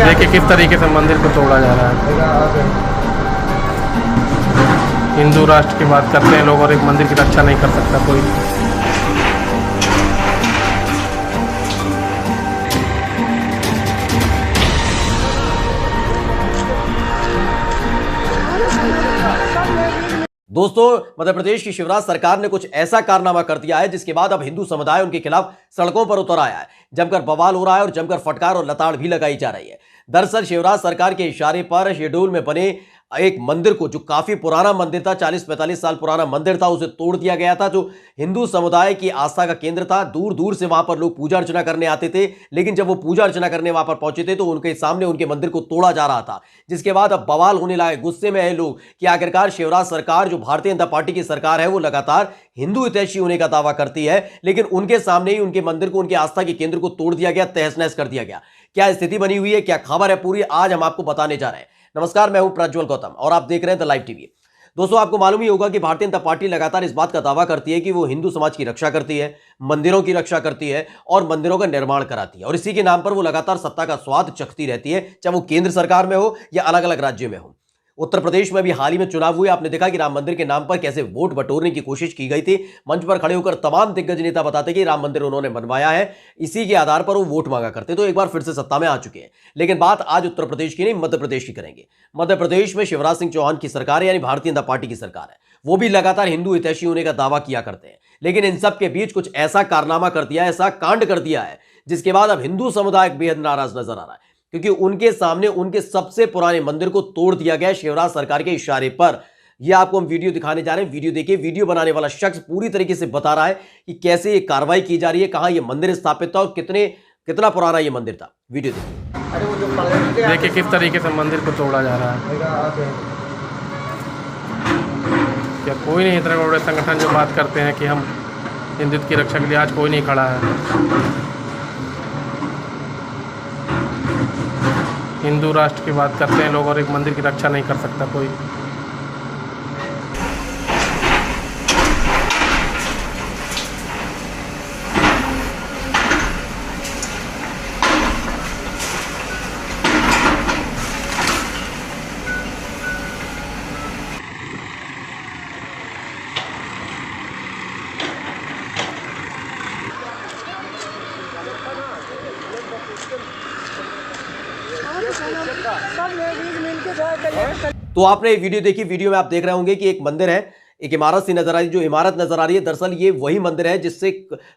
देखिए किस तरीके से मंदिर को तोड़ा जा रहा है। हिंदू राष्ट्र की बात करते हैं लोग और एक मंदिर की रक्षा नहीं कर सकता कोई। दोस्तों, मध्य प्रदेश की शिवराज सरकार ने कुछ ऐसा कारनामा कर दिया है जिसके बाद अब हिंदू समुदाय उनके खिलाफ सड़कों पर उतर आया है। जमकर बवाल हो रहा है और जमकर फटकार और लताड़ भी लगाई जा रही है। दरअसल शिवराज सरकार के इशारे पर शेहडोल में बने एक मंदिर को, जो काफी पुराना मंदिर था, 40-45 साल पुराना मंदिर था, उसे तोड़ दिया गया था, जो हिंदू समुदाय की आस्था का केंद्र था। दूर दूर से वहां पर लोग पूजा अर्चना करने आते थे, लेकिन जब वो पूजा अर्चना करने वहां पर पहुंचे थे तो उनके सामने उनके मंदिर को तोड़ा जा रहा था, जिसके बाद अब बवाल होने लगे। गुस्से में है लोग कि आखिरकार शिवराज सरकार, जो भारतीय जनता पार्टी की सरकार है, वो लगातार हिंदू हितैषी होने का दावा करती है, लेकिन उनके सामने ही उनके मंदिर को, उनके आस्था के केंद्र को तोड़ दिया गया, तहस नहस कर दिया गया। क्या स्थिति बनी हुई है, क्या खबर है पूरी, आज हम आपको बताने जा रहे हैं। नमस्कार, मैं हूं प्रज्वल गौतम और आप देख रहे हैं द लाइव टीवी। दोस्तों, आपको मालूम ही होगा कि भारतीय जनता पार्टी लगातार इस बात का दावा करती है कि वो हिंदू समाज की रक्षा करती है, मंदिरों की रक्षा करती है और मंदिरों का निर्माण कराती है, और इसी के नाम पर वो लगातार सत्ता का स्वाद चखती रहती है, चाहे वो केंद्र सरकार में हो या अलग अलग राज्यों में हो। उत्तर प्रदेश में भी हाल ही में चुनाव हुए, आपने देखा कि राम मंदिर के नाम पर कैसे वोट बटोरने की कोशिश की गई थी। मंच पर खड़े होकर तमाम दिग्गज नेता बताते कि राम मंदिर उन्होंने बनवाया है, इसी के आधार पर वो वोट मांगा करते, तो एक बार फिर से सत्ता में आ चुके हैं। लेकिन बात आज उत्तर प्रदेश की नहीं, मध्य प्रदेश की करेंगे। मध्य प्रदेश में शिवराज सिंह चौहान की सरकार है, यानी भारतीय जनता पार्टी की सरकार है। वो भी लगातार हिंदू हितैषी होने का दावा किया करते हैं, लेकिन इन सब के बीच कुछ ऐसा कारनामा कर दिया, ऐसा कांड कर दिया है, जिसके बाद अब हिंदू समुदाय बेहद नाराज नजर आ रहा है, क्योंकि उनके सामने उनके सबसे पुराने मंदिर को तोड़ दिया गया शिवराज सरकार के इशारे पर। यह आपको हम वीडियो दिखाने जा रहे हैं। वीडियो देखिए। वीडियो बनाने वाला शख्स पूरी तरीके से बता रहा है कि कैसे ये कार्रवाई की जा रही है, कहां ये मंदिर स्थापित था और कितना पुराना ये मंदिर था। वीडियो देखिए। देखिए किस तरीके से मंदिर को तोड़ा जा रहा है। क्या कोई नहीं, इतने बड़े संगठन जो बात करते हैं कि हम हिंदुत्व की रक्षा के लिए, आज कोई नहीं खड़ा है। हिंदू राष्ट्र की बात करते हैं लोग और एक मंदिर की रक्षा नहीं कर सकता कोई। तो आपने वीडियो देखी। वीडियो में आप देख रहे होंगे कि एक मंदिर है, एक इमारत सी नजर आ रही है। जो इमारत नजर आ रही है, दरअसल ये वही मंदिर है जिससे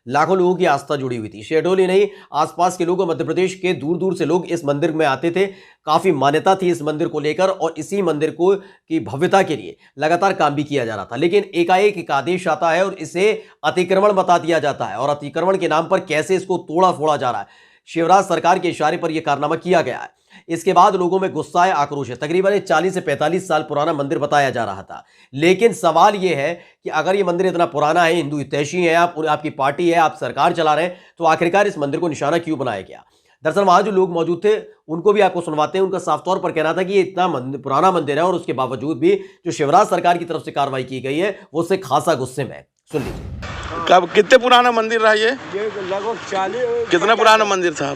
लाखों लोगों की आस्था जुड़ी हुई थी। शहडोल ही नहीं, आसपास के लोग, मध्य प्रदेश के दूर दूर से लोग इस मंदिर में आते थे। काफी मान्यता थी इस मंदिर को लेकर, और इसी मंदिर को की भव्यता के लिए लगातार काम भी किया जा रहा था। लेकिन एकाएक एक आदेश आता है और इसे अतिक्रमण बता दिया जाता है, और अतिक्रमण के नाम पर कैसे इसको तोड़ा फोड़ा जा रहा है। शिवराज सरकार के इशारे पर यह कारनामा किया गया है। इसके बाद लोगों में गुस्सा है, आक्रोश है। तकरीबन 40 से 45 साल पुराना मंदिर बताया जा रहा था, लेकिन सवाल यह है कि अगर यह मंदिर इतना पुराना है, हिंदू हितैषी है, आपकी पार्टी है, आप सरकार चला रहे हैं, तो आखिरकार इस मंदिर को निशाना क्यों बनाया गया। दरअसल वहां जो लोग मौजूद थे उनको भी आपको सुनवाते हैं। उनका साफ तौर पर कहना था कि ये इतना पुराना मंदिर है और उसके बावजूद भी जो शिवराज सरकार की तरफ से कार्रवाई की गई है, वो उससे खासा गुस्से में है। सुन लीजिए। कब, कितने पुराना मंदिर रहा ये लगभग 40। कितना पुराना मंदिर था?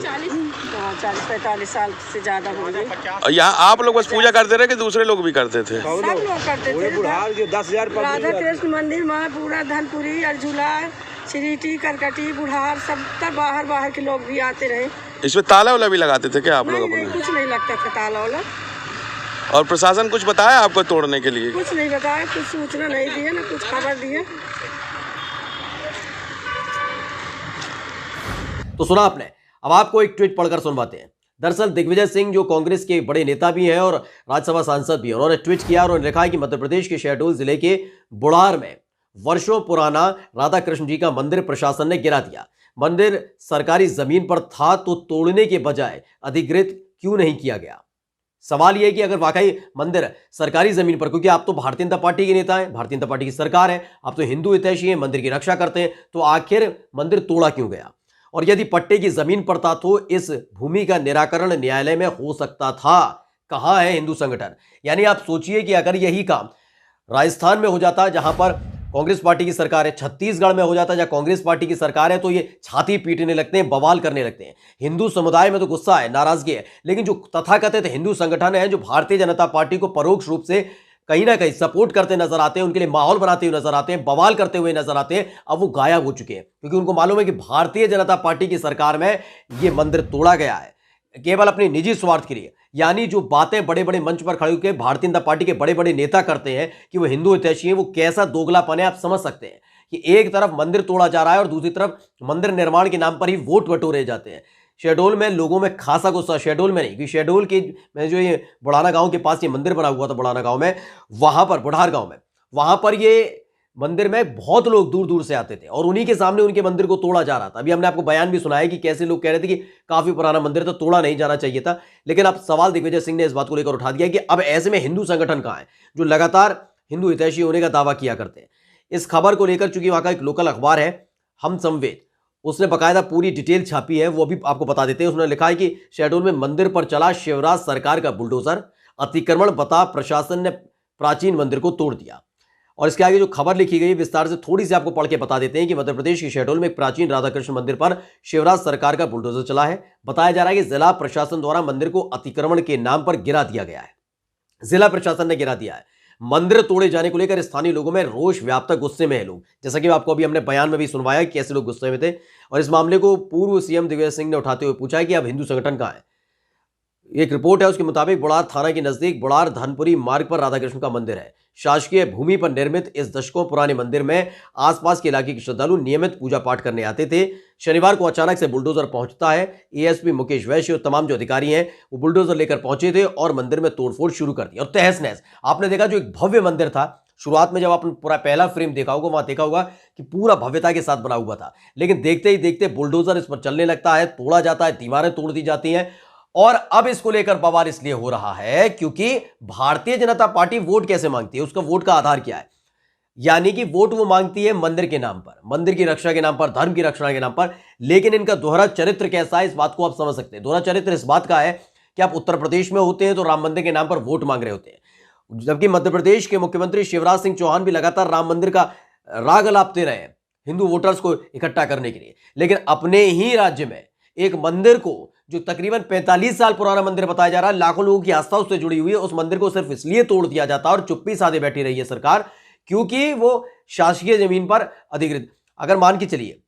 40-45 साल से ज्यादा हो गए। और यहाँ आप लोग बस पूजा करते रहे कि दूसरे लोग भी करते थे? सब लोग करते थे। 10,000 राधा कृष्ण मंदिर में पूरा धनपुरी, अर्जुला, सिरीटी, करकटी, बुढ़ार, सब तक बाहर के लोग भी आते रहे। इसमें ताला वाला भी लगाते थे क्या आप लोग? नहीं, कुछ नहीं लगता था ताला वाला। और प्रशासन कुछ बताया आपको तोड़ने के लिए? कुछ नहीं बताया, कुछ सूचना नहीं दिए, ना कुछ खबर दिए। तो सुना आपने। अब आपको एक ट्वीट पढ़कर सुनवाते हैं। दरअसल दिग्विजय सिंह, जो कांग्रेस के बड़े नेता भी हैं और राज्यसभा सांसद भी हैं, उन्होंने ट्वीट किया और उन्होंने लिखा है कि मध्य प्रदेश के शहडोल जिले के बुढ़ार में वर्षों पुराना राधा कृष्ण जी का मंदिर प्रशासन ने गिरा दिया। मंदिर सरकारी जमीन पर था, तो तोड़ने के बजाय अधिकृत क्यों नहीं किया गया। सवाल यह है कि अगर वाकई मंदिर सरकारी जमीन पर, क्योंकि आप तो भारतीय जनता पार्टी के नेता हैं, भारतीय जनता पार्टी की सरकार है, आप तो हिंदू हितैषी हैं, मंदिर की रक्षा करते हैं, तो आखिर मंदिर तोड़ा क्यों गया। और यदि पट्टे की जमीन पर था तो इस भूमि का निराकरण न्यायालय में हो सकता था। कहां है हिंदू संगठन। यानी आप सोचिए कि अगर यही काम राजस्थान में हो जाता, जहां पर कांग्रेस पार्टी की सरकार है। छत्तीसगढ़ में हो जाता है जहां कांग्रेस पार्टी की सरकार है तो ये छाती पीटने लगते हैं, बवाल करने लगते हैं। हिंदू समुदाय में तो गुस्सा है, नाराजगी है, लेकिन जो तथाकथित हिंदू संगठन है, जो भारतीय जनता पार्टी को परोक्ष रूप से कहीं ना कहीं सपोर्ट करते नजर आते हैं, उनके लिए माहौल बनाते हुए नजर आते हैं, बवाल करते हुए नजर आते हैं, अब वो गायब हो चुके हैं, क्योंकि उनको मालूम है कि भारतीय जनता पार्टी की सरकार में ये मंदिर तोड़ा गया है केवल अपने निजी स्वार्थ के लिए। यानी जो बातें बड़े बड़े मंच पर खड़े होकर भारतीय जनता पार्टी के बड़े बड़े नेता करते हैं कि वो हिंदू हितैषी है, वो कैसा दोगलापन है आप समझ सकते हैं कि एक तरफ मंदिर तोड़ा जा रहा है और दूसरी तरफ मंदिर निर्माण के नाम पर ही वोट बटोरे जाते हैं। शहडोल में लोगों में खासा गुस्सा, शहडोल में नहीं, क्योंकि शहडोल के में जो ये बुढ़ाना गांव के पास ये मंदिर बना हुआ था, बुढ़ाना गांव में, वहां पर बुढ़ार गांव में, वहां पर ये मंदिर में बहुत लोग दूर दूर से आते थे और उन्हीं के सामने उनके मंदिर को तोड़ा जा रहा था। अभी हमने आपको बयान भी सुनाया कि कैसे लोग कह रहे थे कि काफी पुराना मंदिर था, तोड़ा नहीं जाना चाहिए था, लेकिन अब सवाल दिग्विजय सिंह ने इस बात को लेकर उठा दिया कि अब ऐसे में हिंदू संगठन कहां है जो लगातार हिंदू हितैषी होने का दावा किया करते हैं। इस खबर को लेकर चूंकि वहां का एक लोकल अखबार है हम संवेद, उसने बकायदा पूरी डिटेल छापी है, वो भी आपको बता देते हैं। उसने लिखा है कि शहडोल में मंदिर पर चला शिवराज सरकार का बुलडोजर, अतिक्रमण बता प्रशासन ने प्राचीन मंदिर को तोड़ दिया। और इसके आगे जो खबर लिखी गई विस्तार से थोड़ी सी आपको पढ़ के बता देते हैं कि मध्य प्रदेश के शहडोल में एक प्राचीन राधाकृष्ण मंदिर पर शिवराज सरकार का बुलडोजर चला है। बताया जा रहा है कि जिला प्रशासन द्वारा मंदिर को अतिक्रमण के नाम पर गिरा दिया गया है, जिला प्रशासन ने गिरा दिया है। मंदिर तोड़े जाने को लेकर स्थानीय लोगों में रोष व्याप्त, गुस्से में है लोग, जैसा कि आपको अभी हमने बयान में भी सुनवाया कि कैसे लोग गुस्से में थे। और इस मामले को पूर्व सीएम दिग्विजय सिंह ने उठाते हुए पूछा है कि अब हिंदू संगठन कहां है। एक रिपोर्ट है उसके मुताबिक बुढ़ार थाना के नजदीक बुढ़ार धनपुरी मार्ग पर राधाकृष्ण का मंदिर है। शासकीय भूमि पर निर्मित इस दशकों पुराने मंदिर में आसपास के इलाके के श्रद्धालु नियमित पूजा पाठ करने आते थे। शनिवार को अचानक से बुलडोजर पहुंचता है। एएसपी मुकेश वैश्य और तमाम जो अधिकारी हैं वो बुलडोजर लेकर पहुंचे थे और मंदिर में तोड़फोड़ शुरू कर दी और तहस नहस। आपने देखा जो एक भव्य मंदिर था, शुरुआत में जब आपने पूरा पहला फ्रेम देखा होगा वहां देखा होगा कि पूरा भव्यता के साथ बना हुआ था, लेकिन देखते ही देखते बुलडोजर इस पर चलने लगता है, तोड़ा जाता है, दीवारें तोड़ दी जाती हैं। और अब इसको लेकर बवाल इसलिए हो रहा है क्योंकि भारतीय जनता पार्टी वोट कैसे मांगती है, उसका वोट का आधार क्या है। यानी कि वोट वो मांगती है मंदिर के नाम पर, मंदिर की रक्षा के नाम पर, धर्म की रक्षा के नाम पर, लेकिन इनका दोहरा चरित्र कैसा है इस बात को आप समझ सकते हैं। दोहरा चरित्र इस बात का है कि आप उत्तर प्रदेश में होते हैं तो राम मंदिर के नाम पर वोट मांग रहे होते हैं, जबकि मध्य प्रदेश के मुख्यमंत्री शिवराज सिंह चौहान भी लगातार राम मंदिर का राग अलापते रहे हिंदू वोटर्स को इकट्ठा करने के लिए, लेकिन अपने ही राज्य में एक मंदिर को जो तकरीबन 45 साल पुराना मंदिर बताया जा रहा है, लाखों लोगों की आस्था उससे जुड़ी हुई है, उस मंदिर को सिर्फ इसलिए तोड़ दिया जाता है और चुप्पी साधे बैठी रही है सरकार क्योंकि वो शासकीय जमीन पर अधिकृत। अगर मान के चलिए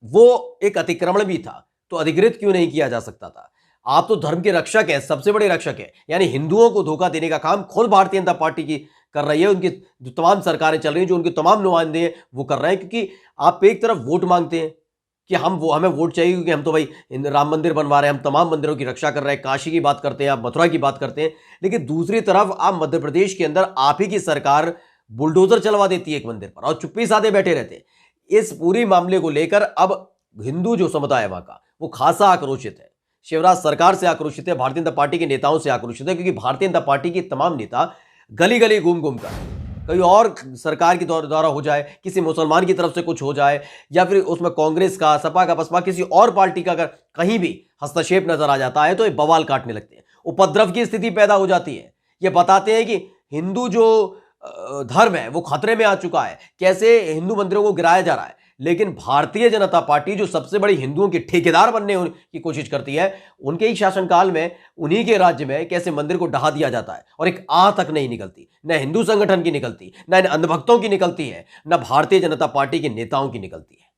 वो एक अतिक्रमण भी था तो अधिकृत क्यों नहीं किया जा सकता था। आप तो धर्म के रक्षक हैं, सबसे बड़े रक्षक हैं, यानी हिंदुओं को धोखा देने का काम खुद भारतीय जनता पार्टी की कर रही है। उनकी जो तमाम सरकारें चल रही हैं, जो उनके तमाम नुमाइंदे हैं वो कर रहे हैं, क्योंकि आप एक तरफ वोट मांगते हैं कि हमें वोट चाहिए क्योंकि हम तो भाई राम मंदिर बनवा रहे हैं, हम तमाम मंदिरों की रक्षा कर रहे हैं, काशी की बात करते हैं, आप मथुरा की बात करते हैं, लेकिन दूसरी तरफ आप मध्य प्रदेश के अंदर आप ही की सरकार बुलडोजर चलवा देती है एक मंदिर पर और चुप्पी साधे बैठे रहते हैं। इस पूरी मामले को लेकर अब हिंदू जो समुदाय है वहां का वो खासा आक्रोशित है, शिवराज सरकार से आक्रोशित है, भारतीय जनता पार्टी के नेताओं से आक्रोशित है, क्योंकि भारतीय जनता पार्टी के तमाम नेता गली गली घूम घूम कर कहीं और सरकार के द्वारा हो जाए, किसी मुसलमान की तरफ से कुछ हो जाए या फिर उसमें कांग्रेस का, सपा का, बसपा, किसी और पार्टी का अगर कहीं भी हस्तक्षेप नजर आ जाता है तो ये बवाल काटने लगते हैं, उपद्रव की स्थिति पैदा हो जाती है। ये बताते हैं कि हिंदू जो धर्म है वो खतरे में आ चुका है, कैसे हिंदू मंदिरों को गिराया जा रहा है। लेकिन भारतीय जनता पार्टी जो सबसे बड़ी हिंदुओं की ठेकेदार बनने की कोशिश करती है, उनके ही शासनकाल में उन्हीं के राज्य में कैसे मंदिर को ढहा दिया जाता है और एक आह तक नहीं निकलती, न हिंदू संगठन की निकलती, न इन अंधभक्तों की निकलती है, न भारतीय जनता पार्टी के नेताओं की निकलती है।